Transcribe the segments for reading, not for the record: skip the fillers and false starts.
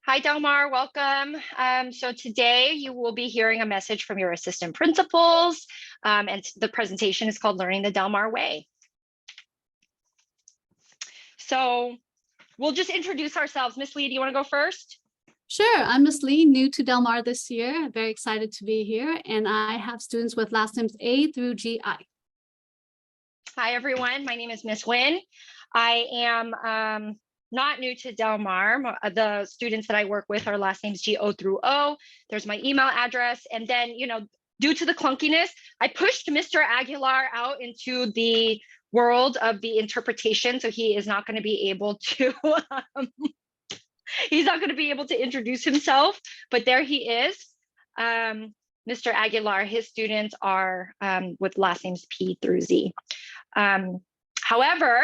Hi, Delmar, welcome. So today you will be hearing a message from your assistant principals, and the presentation is called Learning the Delmar Way. So we'll just introduce ourselves. Miss Lee, do you want to go first? Sure, I'm Miss Lee, new to Del Mar this year. Very excited to be here, and I have students with last names A through GI. Hi, everyone. My name is Miss Wynn. I am not new to Del Mar. The students that I work with are last names G-O through O. There's my email address. And then, due to the clunkiness, I pushed Mr. Aguilar out into the world of the interpretation. So he is not going to be able to, he's not going to be able to introduce himself, but there he is. Mr. Aguilar, his students are with last names P through Z. However,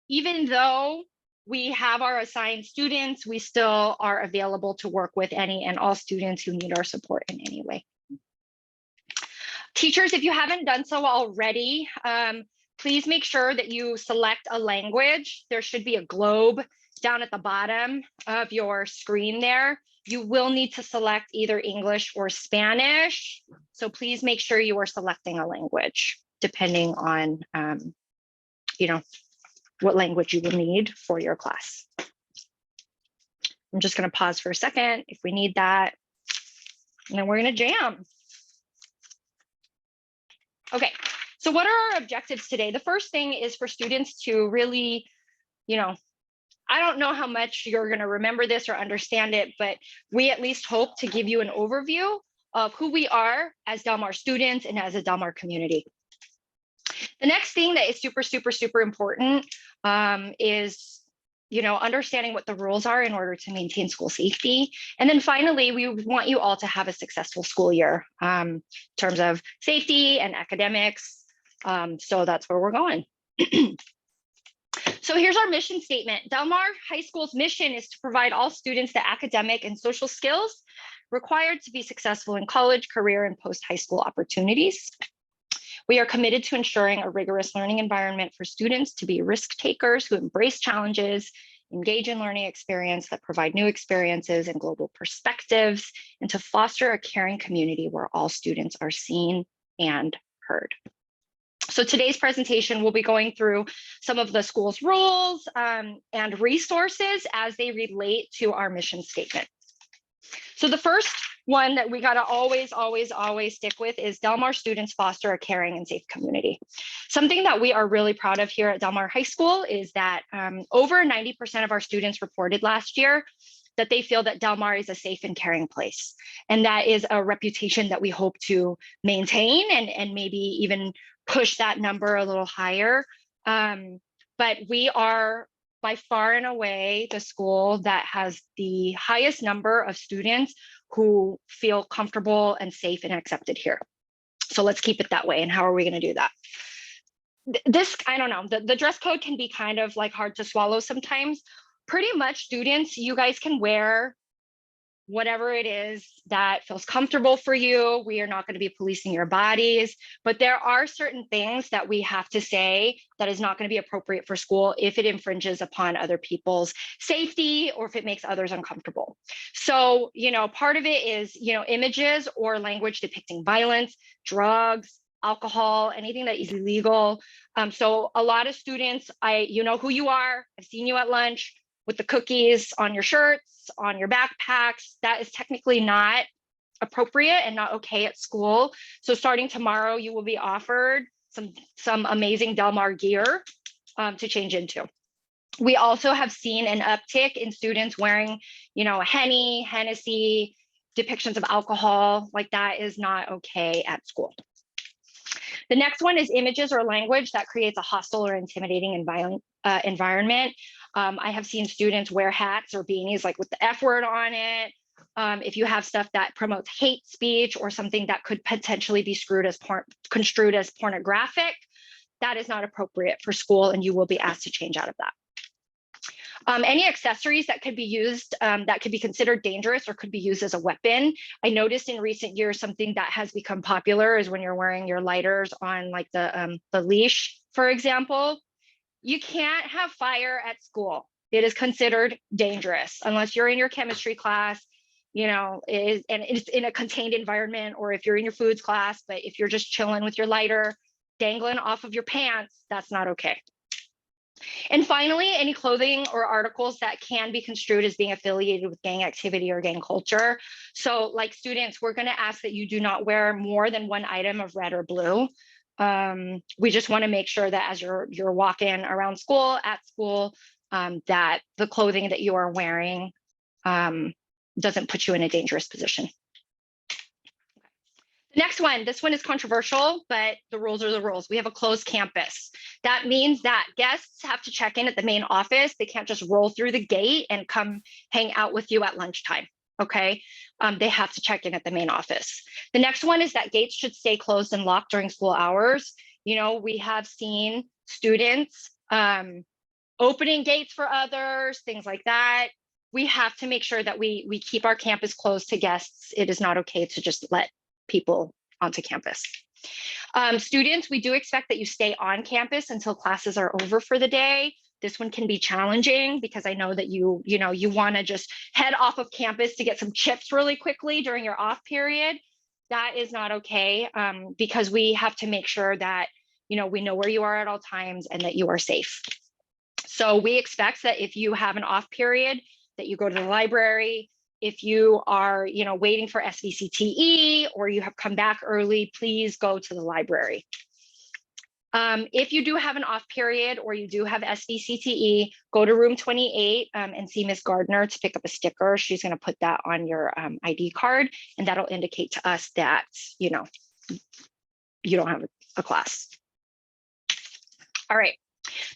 even though we have our assigned students, we still are available to work with any and all students who need our support in any way. Teachers, if you haven't done so already, please make sure that you select a language. There should be a globe down at the bottom of your screen there. You will need to select either English or Spanish. So please make sure you are selecting a language, depending on what language you will need for your class. I'm just going to pause for a second if we need that, and then we're going to jam. Okay, so what are our objectives today? The first thing is for students to really, I don't know how much you're going to remember this or understand it, but we at least hope to give you an overview of who we are as Del Mar students and as a Del Mar community. The next thing that is super, super, super important is, understanding what the rules are in order to maintain school safety. And then finally, we want you all to have a successful school year in terms of safety and academics. So that's where we're going. So here's our mission statement. Del Mar High School's mission is to provide all students the academic and social skills required to be successful in college, career, and post-high school opportunities. We are committed to ensuring a rigorous learning environment for students to be risk takers who embrace challenges, engage in learning experience that provide new experiences and global perspectives, and to foster a caring community where all students are seen and heard. So today's presentation, we'll be going through some of the school's rules and resources as they relate to our mission statement. So the first one that we got to always stick with is Del Mar students foster a caring and safe community. Something that we are really proud of here at Del Mar High School is that over 90% of our students reported last year that they feel that Del Mar is a safe and caring place. And that is a reputation that we hope to maintain and maybe even push that number a little higher. But we are by far and away the school that has the highest number of students who feel comfortable and safe and accepted here. So let's keep it that way. And how are we going to do that? This, I don't know, the dress code can be kind of like hard to swallow sometimes. Pretty much students, you guys can wear whatever it is that feels comfortable for you. We are not going to be policing your bodies, but there are certain things that we have to say that is not going to be appropriate for school if it infringes upon other people's safety or if it makes others uncomfortable. So, part of it is, images or language depicting violence, drugs, alcohol, anything that is illegal. So a lot of students, you know who you are. I've seen you at lunch with the cookies on your shirts, on your backpacks. That is technically not appropriate and not okay at school. So starting tomorrow, you will be offered some amazing Del Mar gear to change into. We also have seen an uptick in students wearing, Hennessy, depictions of alcohol. Like that is not okay at school. The next one is images or language that creates a hostile or intimidating and violent environment. I have seen students wear hats or beanies like with the F word on it. If you have stuff that promotes hate speech or something that could potentially be construed as pornographic, that is not appropriate for school, and you will be asked to change out of that. Any accessories that could be used, that could be considered dangerous or could be used as a weapon. I noticed in recent years, something that has become popular is when you're wearing your lighters on like the leash, for example. You can't have fire at school. It is considered dangerous unless you're in your chemistry class, and it's in a contained environment, or if you're in your foods class. But if you're just chilling with your lighter dangling off of your pants, that's not okay. And finally, any clothing or articles that can be construed as being affiliated with gang activity or gang culture. So like students, we're going to ask that you do not wear more than one item of red or blue. We just want to make sure that as you're walking around school, at school, that the clothing that you are wearing doesn't put you in a dangerous position. Next one, this one is controversial, but the rules are the rules. We have a closed campus. That means that guests have to check in at the main office. They can't just roll through the gate and come hang out with you at lunchtime, okay? They have to check in at the main office. The next one is that gates should stay closed and locked during school hours. We have seen students opening gates for others, things like that. We have to make sure that we keep our campus closed to guests. It is not okay to just let people onto campus. Students, we do expect that you stay on campus until classes are over for the day. This one can be challenging because I know that you want to just head off of campus to get some chips really quickly during your off period. That is not okay, because we have to make sure that we know where you are at all times and that you are safe. So we expect that if you have an off period, that you go to the library. If you are, waiting for SVCTE or you have come back early, please go to the library. If you do have an off period or you do have SVCTE, go to room 28 and see Miss Gardner to pick up a sticker. She's going to put that on your ID card, and that'll indicate to us that, you don't have a class. All right.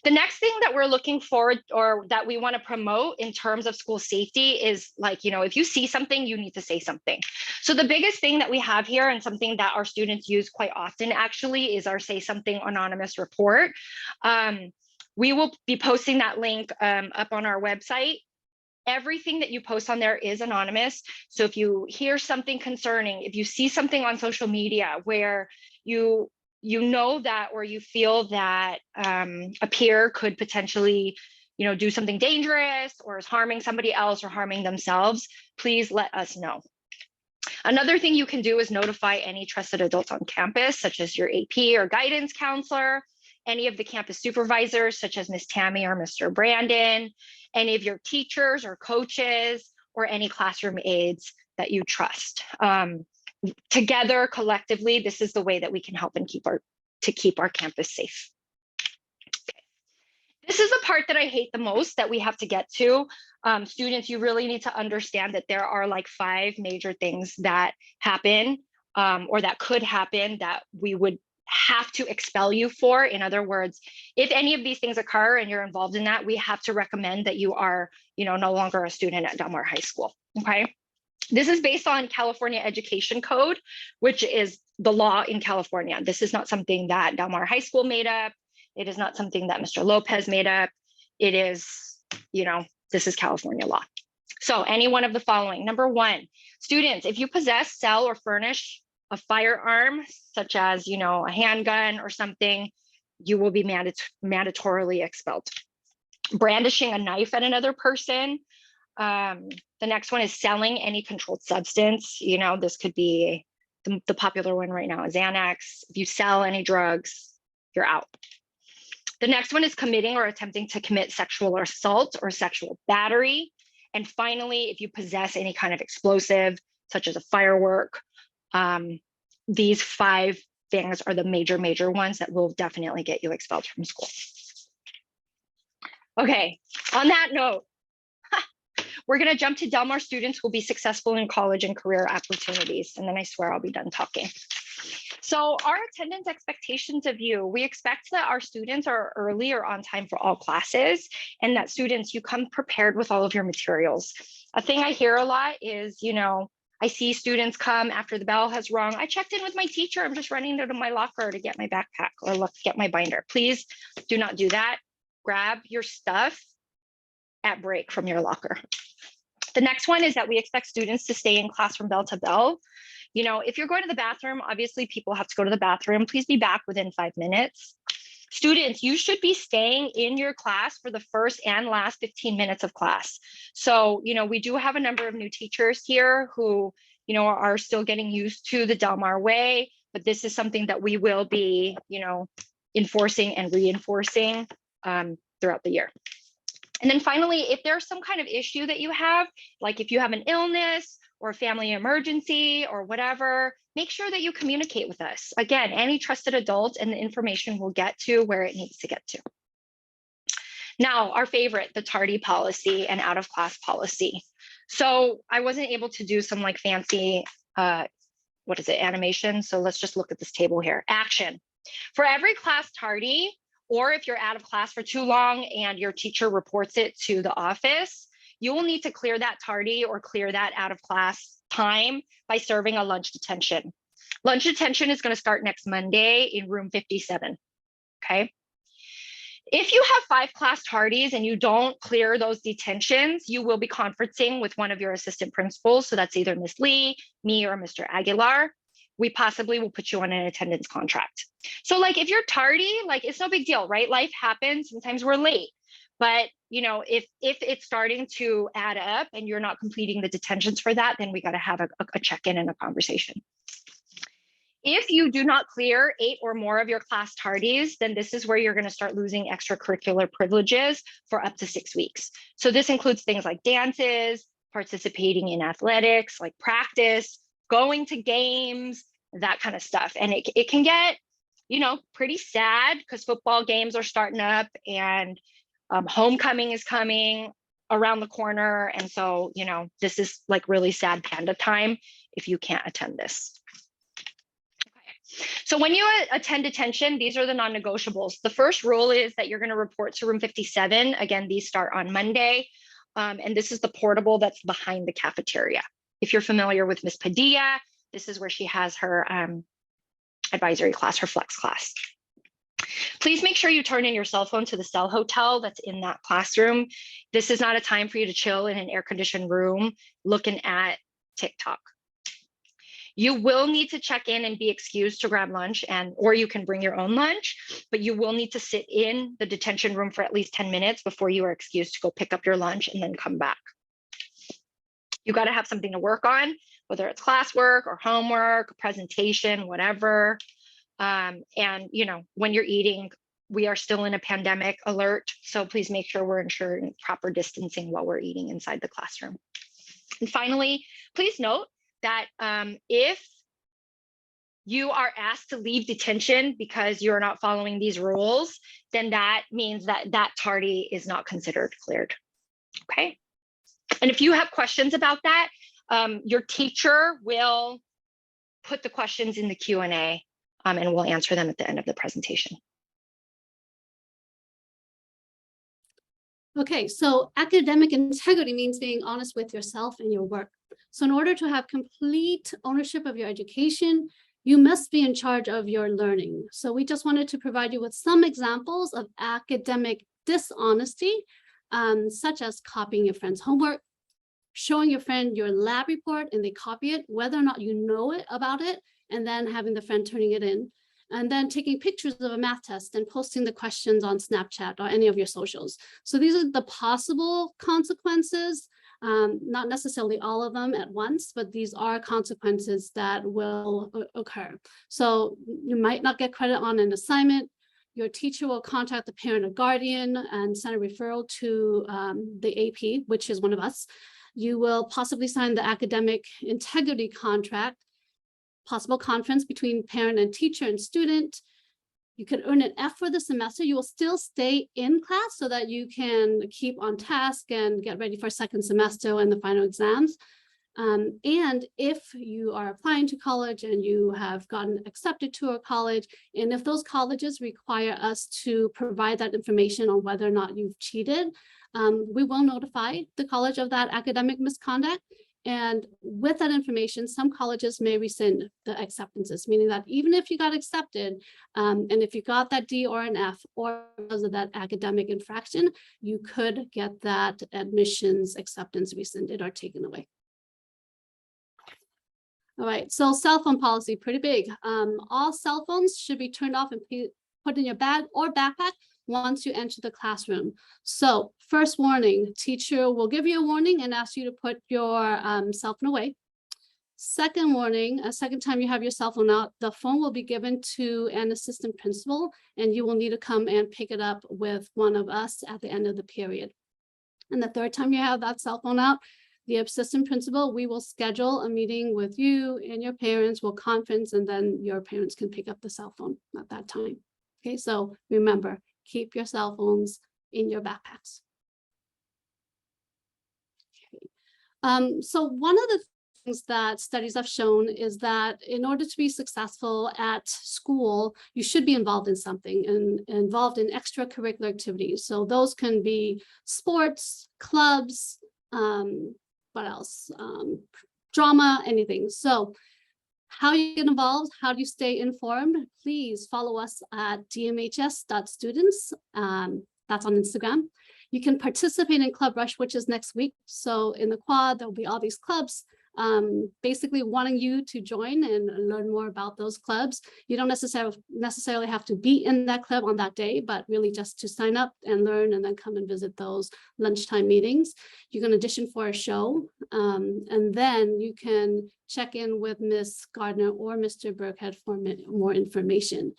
The next thing that we're looking forward, or that we want to promote in terms of school safety, is if you see something, you need to say something. So the biggest thing that we have here, and something that our students use quite often actually, is our Say Something Anonymous report. We will be posting that link up on our website. Everything that you post on there is anonymous. So if you hear something concerning, if you see something on social media where you know that, or you feel that a peer could potentially, do something dangerous or is harming somebody else or harming themselves, please let us know. Another thing you can do is notify any trusted adults on campus, such as your AP or guidance counselor, any of the campus supervisors, such as Miss Tammy or Mr. Brandon, any of your teachers or coaches, or any classroom aides that you trust. Together, collectively, this is the way that we can help and keep our campus safe. Okay. This is the part that I hate the most that we have to get to. Students, you really need to understand that there are 5 major things that happen or that could happen that we would have to expel you for. In other words, if any of these things occur and you're involved in that, we have to recommend that you are, no longer a student at Del Mar High School. Okay. This is based on California Education Code, which is the law in California. This is not something that Del Mar High School made up. It is not something that Mr. Lopez made up. It is, this is California law. So any one of the following. Number 1, students, if you possess, sell, or furnish a firearm, such as, a handgun or something, you will be mandatorily expelled. Brandishing a knife at another person. The next one is selling any controlled substance. This could be the popular one right now is Xanax. If you sell any drugs, you're out. The next one is committing or attempting to commit sexual assault or sexual battery. And finally, if you possess any kind of explosive, such as a firework, these 5 things are the major ones that will definitely get you expelled from school. Okay, on that note, we're going to jump to Del Mar students who will be successful in college and career opportunities. And then I swear I'll be done talking. So our attendance expectations of you, we expect that our students are early or on time for all classes, and that students, you come prepared with all of your materials. A thing I hear a lot is, I see students come after the bell has rung. I checked in with my teacher. I'm just running to my locker to get my backpack or get my binder. Please do not do that. Grab your stuff at break from your locker. The next one is that we expect students to stay in class from bell to bell. If you're going to the bathroom, obviously people have to go to the bathroom. Please be back within 5 minutes. Students, you should be staying in your class for the first and last 15 minutes of class. So, we do have a number of new teachers here who, are still getting used to the Del Mar way, but this is something that we will be, enforcing and reinforcing throughout the year. And then finally, if there's some kind of issue that you have, like if you have an illness or a family emergency or whatever, make sure that you communicate with us. Again, any trusted adult, and the information will get to where it needs to get to. Now, our favorite, the tardy policy and out of class policy. So I wasn't able to do some like fancy, animation. So let's just look at this table here. Action. For every class tardy, or if you're out of class for too long and your teacher reports it to the office, you will need to clear that tardy or clear that out of class time by serving a lunch detention. Lunch detention is going to start next Monday in room 57. Okay. If you have 5 class tardies and you don't clear those detentions, you will be conferencing with one of your assistant principals. So that's either Ms. Lee, me, or Mr. Aguilar. We possibly will put you on an attendance contract. So like if you're tardy, like it's no big deal, right? Life happens. Sometimes we're late. But if it's starting to add up and you're not completing the detentions for that, then we got to have a check-in and a conversation. If you do not clear 8 or more of your class tardies, then this is where you're going to start losing extracurricular privileges for up to 6 weeks. So this includes things like dances, participating in athletics, like practice, going to games, that kind of stuff. And it can get, pretty sad because football games are starting up and homecoming is coming around the corner. And so, this is like really sad panda time if you can't attend this. So when you attend detention, these are the non-negotiables. The first rule is that you're going to report to room 57. Again, these start on Monday. And this is the portable that's behind the cafeteria. If you're familiar with Ms. Padilla, this is where she has her advisory class, her flex class. Please make sure you turn in your cell phone to the cell hotel that's in that classroom. This is not a time for you to chill in an air-conditioned room looking at TikTok. You will need to check in and be excused to grab lunch, or you can bring your own lunch, but you will need to sit in the detention room for at least 10 minutes before you are excused to go pick up your lunch and then come back. You got to have something to work on, whether it's classwork or homework, presentation, whatever. And, when you're eating, we are still in a pandemic alert. So please make sure we're ensuring proper distancing while we're eating inside the classroom. And finally, please note that if you are asked to leave detention because you're not following these rules, then that means that that tardy is not considered cleared. Okay. And if you have questions about that, your teacher will put the questions in the Q&A and we'll answer them at the end of the presentation. Okay, so academic integrity means being honest with yourself and your work. So in order to have complete ownership of your education, you must be in charge of your learning. So we just wanted to provide you with some examples of academic dishonesty, such as copying your friend's homework, showing your friend your lab report and they copy it, whether or not you know about it, and then having the friend turning it in, and then taking pictures of a math test and posting the questions on Snapchat or any of your socials. So these are the possible consequences, not necessarily all of them at once, but these are consequences that will occur. So you might not get credit on an assignment. Your teacher will contact the parent or guardian and send a referral to the AP, which is one of us. You will possibly sign the academic integrity contract, possible conference between parent and teacher and student. You can earn an F for the semester. You will still stay in class so that you can keep on task and get ready for second semester and the final exams. And if you are applying to college and you have gotten accepted to a college, and if those colleges require us to provide that information on whether or not you've cheated, we will notify the college of that academic misconduct. And with that information, some colleges may rescind the acceptances, meaning that even if you got accepted, and if you got that D or an F, or because of that academic infraction, you could get that admissions acceptance rescinded or taken away. All right, so cell phone policy, pretty big. All cell phones should be turned off and put in your bag or backpack once you enter the classroom. So first warning, teacher will give you a warning and ask you to put your cell phone away. Second warning, a second time you have your cell phone out, the phone will be given to an assistant principal and you will need to come and pick it up with one of us at the end of the period. And the third time you have that cell phone out, the assistant principal, we will schedule a meeting with you and your parents, will conference, and then your parents can pick up the cell phone at that time. Okay, so remember, keep your cell phones in your backpacks. Okay. So one of the things that studies have shown is that in order to be successful at school, you should be involved in something and involved in extracurricular activities. So those can be sports, clubs, what else? Drama, anything. So how you get involved, how do you stay informed? Please follow us at dmhs.students. That's on Instagram. You can participate in Club Rush, which is next week. So in the quad, there'll be all these clubs basically wanting you to join and learn more about those clubs. You don't necessarily have to be in that club on that day, but really just to sign up and learn and then come and visit those lunchtime meetings. You can audition for a show and then you can check in with Ms. Gardner or Mr. Burkhead for more information.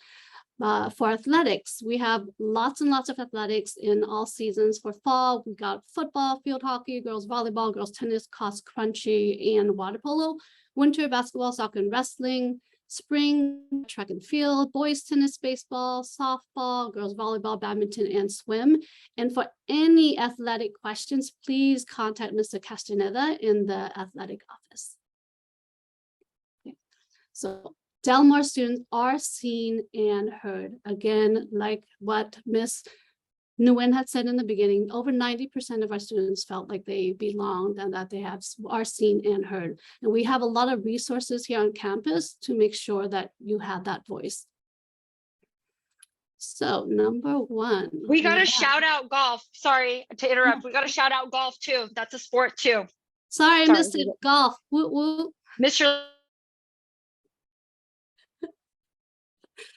For athletics, we have lots and lots of athletics in all seasons. For fall, we got football, field hockey, girls volleyball, girls tennis, cross country, and water polo. Winter, basketball, soccer, and wrestling. Spring, track and field, boys tennis, baseball, softball, girls volleyball, badminton, and swim. And for any athletic questions, please contact Mr. Castaneda in the athletic office. Okay. So Del Mar students are seen and heard. Again, like what Ms. Nguyen had said in the beginning, over 90% of our students felt like they belonged and that they are seen and heard. And we have a lot of resources here on campus to make sure that you have that voice. So number one. We got to shout out golf. Sorry to interrupt. We got to shout out golf too. That's a sport too. Sorry, I missed it. Golf. Woo woo. Mr.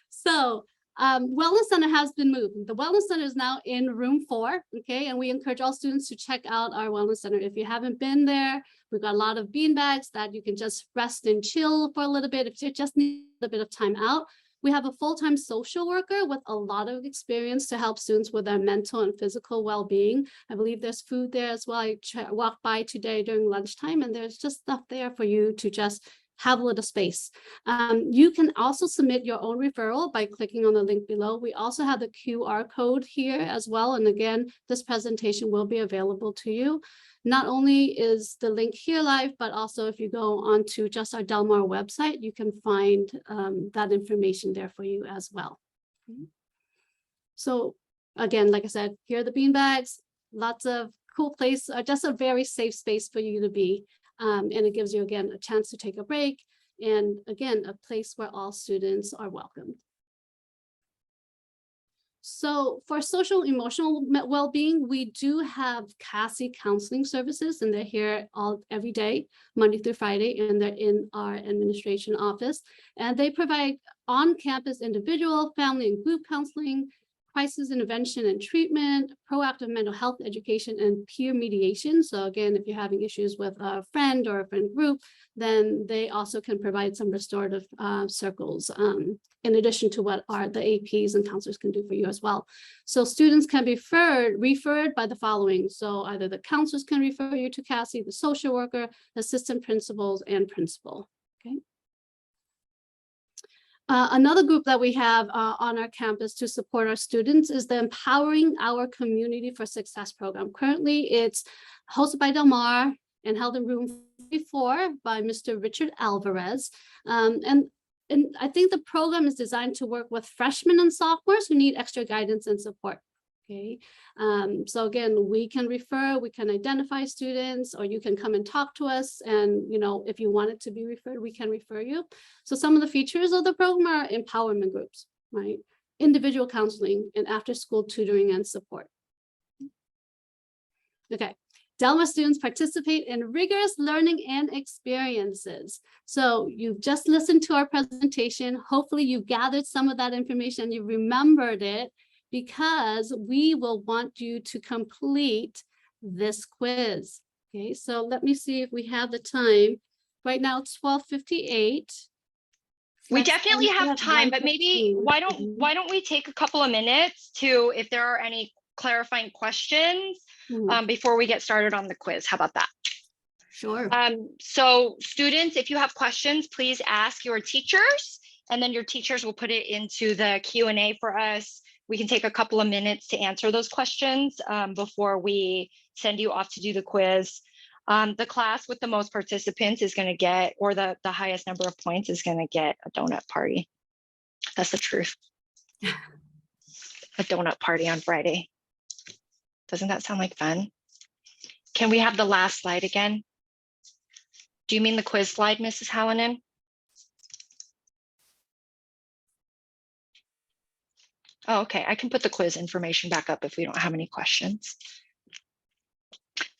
So Wellness Center has been moved. The Wellness Center is now in room 4, okay? And we encourage all students to check out our Wellness Center. If you haven't been there, we've got a lot of bean bags that you can just rest and chill for a little bit. If you just need a bit of time out, we have a full-time social worker with a lot of experience to help students with their mental and physical well-being. I believe there's food there as well. I walked by today during lunchtime and there's just stuff there for you to just have a little space. You can also submit your own referral by clicking on the link below. We also have the QR code here as well. And again, this presentation will be available to you. Not only is the link here live, but also if you go onto just our Del Mar website, you can find that information there for you as well. Okay. So again, like I said, here are the bean bags, lots of cool place, just a very safe space for you to be. And it gives you, again, a chance to take a break. And again, a place where all students are welcomed. So for social emotional well-being, we do have CASI counseling services, and they're here every day, Monday through Friday, and they're in our administration office. And they provide on-campus individual, family, and group counseling, crisis intervention and treatment, proactive mental health education, and peer mediation. So again, if you're having issues with a friend or a friend group, then they also can provide some restorative circles in addition to what the APs and counselors can do for you as well. So students can be referred by the following. So either the counselors can refer you to CASI, the social worker, assistant principals, and principal. Okay. Another group that we have on our campus to support our students is the Empowering Our Community for Success program. Currently, it's hosted by Del Mar and held in room 44 by Mr. Richard Alvarez. And I think the program is designed to work with freshmen and sophomores who need extra guidance and support. Okay, so again, we can refer, we can identify students, or you can come and talk to us. And, you know, if you want it to be referred, we can refer you. So some of the features of the program are empowerment groups, right? Individual counseling and after school tutoring and support. Okay, Del Mar students participate in rigorous learning and experiences. So you've just listened to our presentation. Hopefully you gathered some of that information, you remembered it, because we will want you to complete this quiz. Okay, so let me see if we have the time. Right now it's 12:58. We Let's definitely end have at time, but maybe 1:15. why don't we take a couple of minutes to, if there are any clarifying questions before we get started on the quiz. How about that? Sure. So students, if you have questions, please ask your teachers, and then your teachers will put it into the Q&A for us. We can take a couple of minutes to answer those questions before we send you off to do the quiz. The class with the most participants is going to get, or the highest number of points is going to get a donut party. That's the truth. A donut party on Friday. Doesn't that sound like fun? Can we have the last slide again? Do you mean the quiz slide, Mrs. Hallinan? Oh, okay, I can put the quiz information back up if we don't have any questions.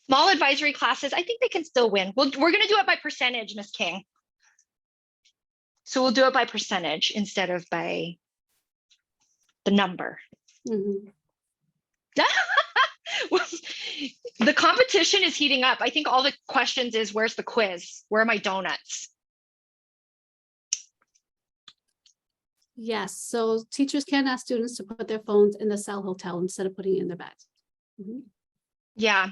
Small advisory classes, I think they can still win. We're going to do it by percentage, Ms. King. So we'll do it by percentage instead of by the number. The competition is heating up. I think all the questions is, where's the quiz? Where are my donuts? Yes, so teachers can ask students to put their phones in the cell hotel instead of putting it in their bags. Yeah.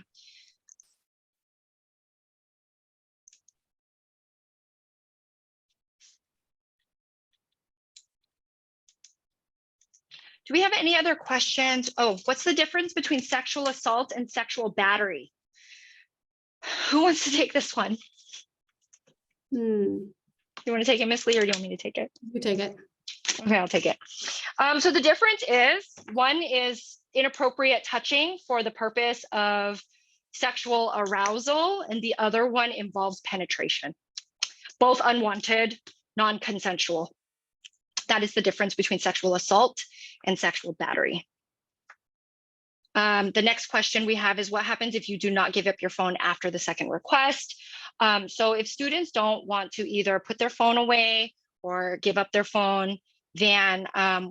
Do we have any other questions? Oh, what's the difference between sexual assault and sexual battery? Who wants to take this one? You want to take it, Miss Lee, or do you want me to take it? You take it. Okay, I'll take it. So the difference is, one is inappropriate touching for the purpose of sexual arousal, and the other one involves penetration. Both unwanted, non-consensual. That is the difference between sexual assault and sexual battery. The next question we have is, what happens if you do not give up your phone after the second request? So if students don't want to either put their phone away or give up their phone, then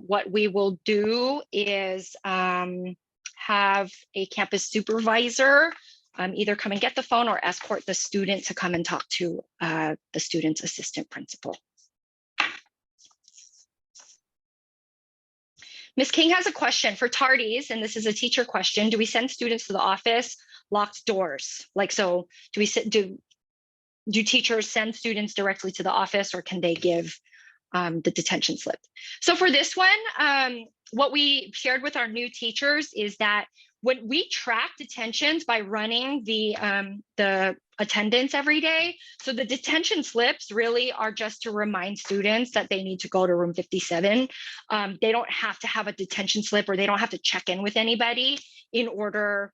what we will do is have a campus supervisor either come and get the phone or escort the student to come and talk to the student's assistant principal. Ms. King has a question for tardies, and this is a teacher question. Do we send students to the office, locked doors? Like, so do teachers send students directly to the office, or can they give the detention slip? So for this one, what we shared with our new teachers is that when we track detentions by running the attendance every day, so the detention slips really are just to remind students that they need to go to room 57. They don't have to have a detention slip, or they don't have to check in with anybody in order,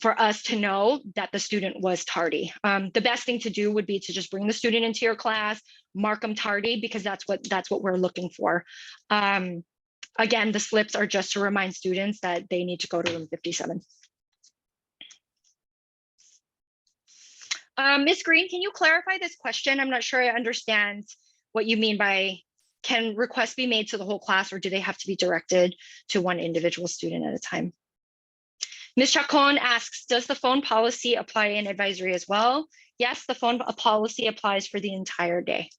for us to know that the student was tardy. The best thing to do would be to just bring the student into your class, mark them tardy, because that's what we're looking for. Again, the slips are just to remind students that they need to go to room 57. Ms. Green, can you clarify this question? I'm not sure I understand what you mean by, can requests be made to the whole class, or do they have to be directed to one individual student at a time? Ms. Chacon asks, does the phone policy apply in advisory as well? Yes, the phone policy applies for the entire day.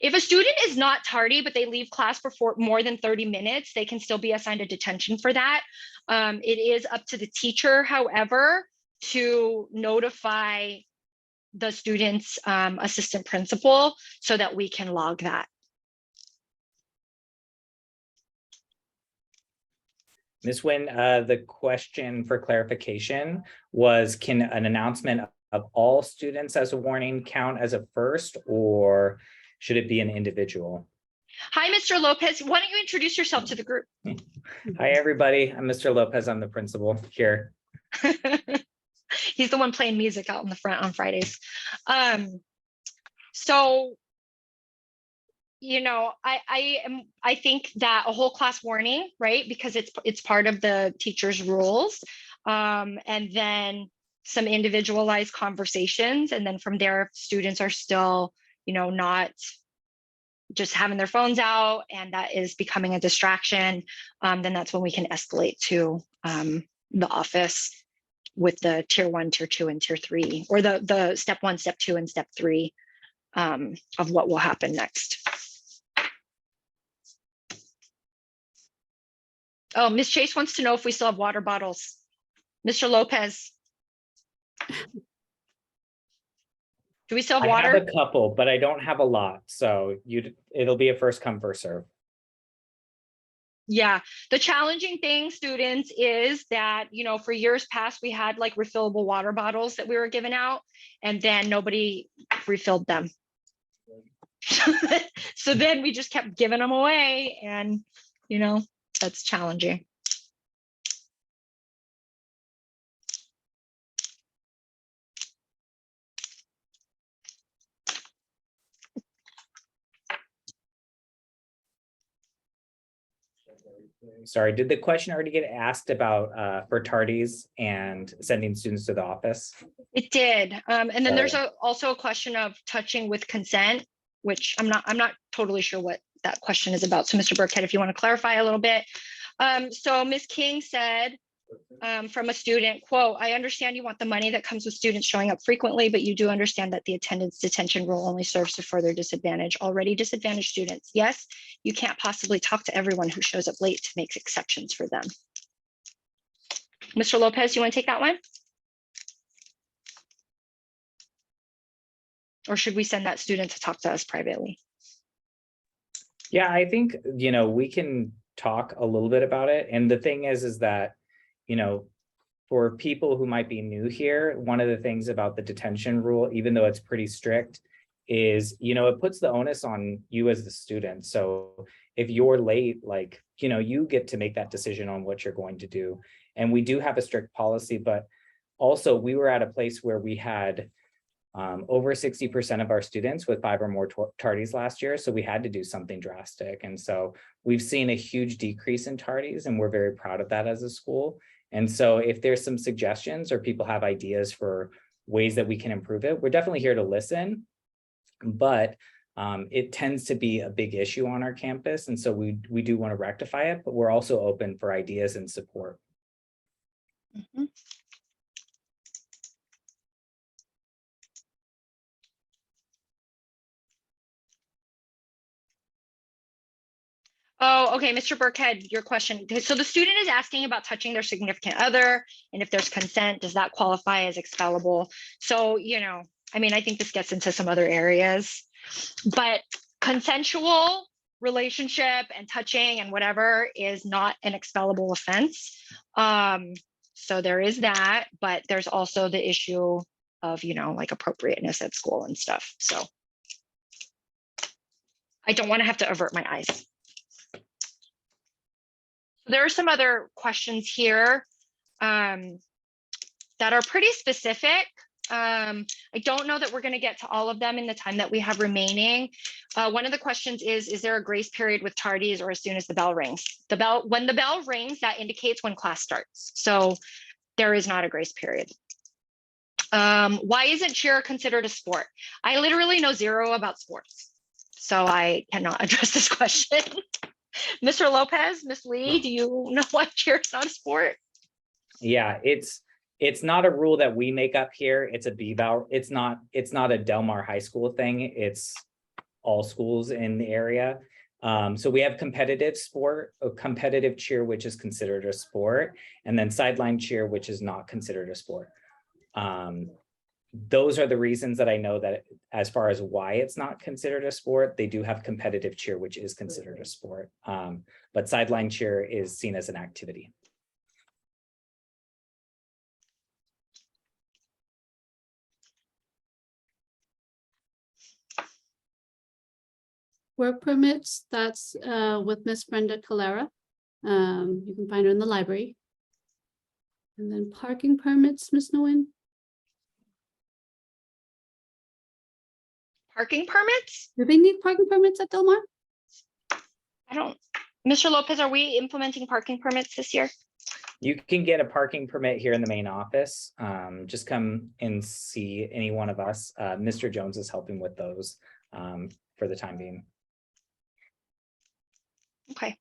If a student is not tardy, but they leave class for more than 30 minutes, they can still be assigned a detention for that. It is up to the teacher, however, to notify the student's assistant principal so that we can log that. Ms. Nguyen, the question for clarification was, can an announcement of all students as a warning count as a first, or should it be an individual? Hi, Mr. Lopez. Why don't you introduce yourself to the group? Hi, everybody. I'm Mr. Lopez. I'm the principal here. He's the one playing music out in the front on Fridays. So I think that a whole class warning, right? Because it's part of the teacher's rules. And then some individualized conversations. And then from there, if students are still, not just having their phones out and that is becoming a distraction, then that's when we can escalate to the office with the tier 1, tier 2, and tier 3, or the step 1, step 2, and step 3 of what will happen next. Oh, Ms. Chase wants to know if we still have water bottles. Mr. Lopez. Do we still have I water? have a couple, but I don't have a lot. So it'll be a first come, first serve. Yeah, the challenging thing, students, is that, for years past, we had like refillable water bottles that we were giving out, and then nobody refilled them. So then we just kept giving them away, and, that's challenging. Sorry, did the question already get asked about for tardies and sending students to the office? It did. And then there's Sorry. also a question of touching with consent, which I'm not totally sure what that question is about. So Mr. Burkhead, if you want to clarify a little bit. So Ms. King said, from a student, quote, "I understand you want the money that comes with students showing up frequently, but you do understand that the attendance detention rule only serves to further disadvantage already disadvantaged students. Yes, you can't possibly talk to everyone who shows up late to make exceptions for them." Mr. Lopez, you want to take that one? Or should we send that student to talk to us privately? Yeah, I think, we can talk a little bit about it. And the thing is that, for people who might be new here, one of the things about the detention rule, even though it's pretty strict, is, it puts the onus on you as the student. So if you're late, you get to make that decision on what you're going to do. And we do have a strict policy, but also we were at a place where we had over 60% of our students with 5 or more tardies last year. So we had to do something drastic. And so we've seen a huge decrease in tardies, and we're very proud of that as a school. And so if there's some suggestions or people have ideas for ways that we can improve it, we're definitely here to listen. But it tends to be a big issue on our campus. And so we do want to rectify it, but we're also open for ideas and support. Mm-hmm. Oh, okay, Mr. Burkhead, your question. So the student is asking about touching their significant other, and if there's consent, does that qualify as expellable? So, I think this gets into some other areas, but consensual relationship and touching and whatever is not an expellable offense. So there is that, but there's also the issue of, like appropriateness at school and stuff. So I don't want to have to avert my eyes. There are some other questions here that are pretty specific. I don't know that we're going to get to all of them in the time that we have remaining. One of the questions is there a grace period with tardies or as soon as the bell rings? When the bell rings, that indicates when class starts. So there is not a grace period. Why isn't cheer considered a sport? I literally know zero about sports, so I cannot address this question. Mr. Lopez, Ms. Lee, do you know why cheer is not a sport? Yeah, it's not a rule that we make up here. It's a BVAL. It's not a Del Mar High School thing. It's all schools in the area. So we have competitive cheer, which is considered a sport, and then sideline cheer, which is not considered a sport. Those are the reasons that I know that as far as why it's not considered a sport. They do have competitive cheer, which is considered a sport. But sideline cheer is seen as an activity. Work permits, that's with Miss Brenda Calera. You can find her in the library. And then parking permits, Miss Nguyen. Parking permits? Do they need parking permits at Del Mar? Mr. Lopez, are we implementing parking permits this year? You can get a parking permit here in the main office. Just come and see any one of us. Mr. Jones is helping with those for the time being. Okay.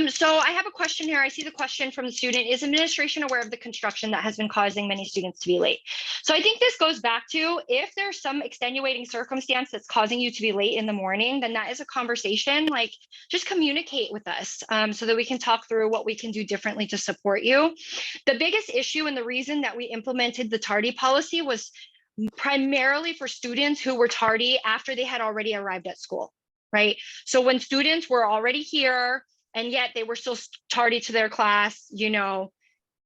So I have a question here. I see the question from the student. Is administration aware of the construction that has been causing many students to be late? So I think this goes back to, if there's some extenuating circumstance that's causing you to be late in the morning, then that is a conversation. Like, just communicate with us so that we can talk through what we can do differently to support you. The biggest issue and the reason that we implemented the tardy policy was primarily for students who were tardy after they had already arrived at school, right? So when students were already here, and yet they were still tardy to their class, you know,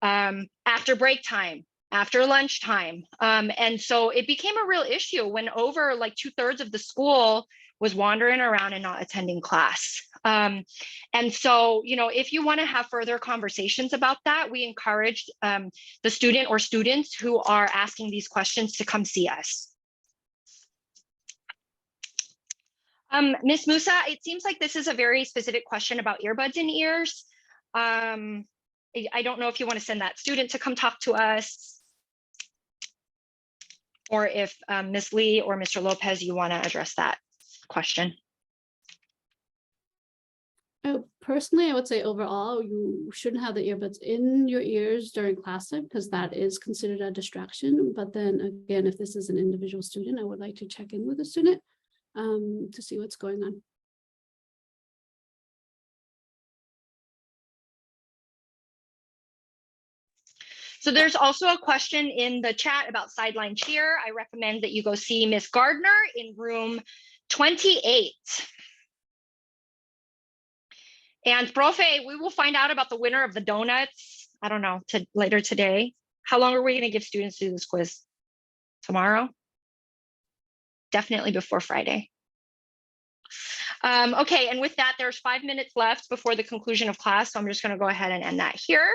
after break time, after lunchtime. And so it became a real issue when over like 2/3 of the school was wandering around and not attending class. And so, you know, if you want to have further conversations about that, we encourage the student or students who are asking these questions to come see us. Ms. Musa, it seems like this is a very specific question about earbuds in ears. I don't know if you want to send that student to come talk to us, or if Ms. Lee or Mr. Lopez, you want to address that question. Personally, I would say overall, you shouldn't have the earbuds in your ears during class time because that is considered a distraction. But then again, if this is an individual student, I would like to check in with the student to see what's going on. So there's also a question in the chat about sideline cheer. I recommend that you go see Miss Gardner in room 28. And Profe, we will find out about the winner of the donuts, I don't know, later today. How long are we going to give students to do this quiz? Tomorrow? Definitely before Friday. Okay, and with that, there's 5 minutes left before the conclusion of class, so I'm just going to go ahead and end that here.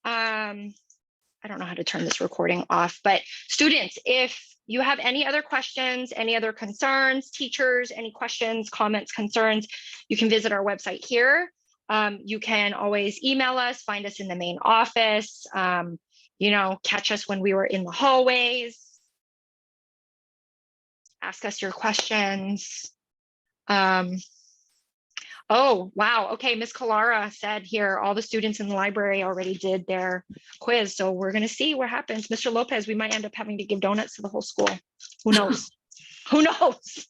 I don't know how to turn this recording off, but students, if you have any other questions, any other concerns, teachers, any questions, comments, concerns, you can visit our website here. You can always email us, find us in the main office, you know, catch us when we were in the hallways, ask us your questions. Oh, wow. Okay, Miss Kalara said here, all the students in the library already did their quiz. So we're going to see what happens. Mr. Lopez, we might end up having to give donuts to the whole school. Who knows? Who knows?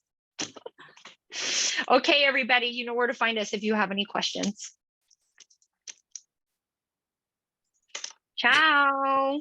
Okay, everybody, you know where to find us if you have any questions. Ciao.